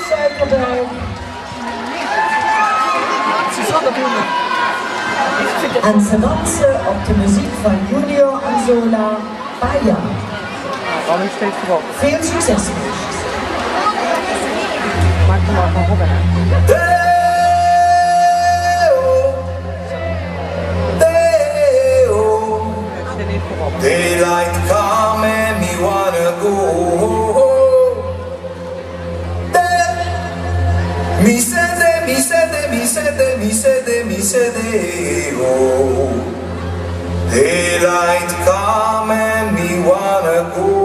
Suikerberg. En ze dansen op de muziek van Junior Anzola Paya. Veel succes! Maak hem maar van Robben. Daylight come and me wanna go. Me said they, me said they, me said they, me said they, me said they, oh. Daylight come and me wanna go.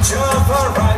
Jump around.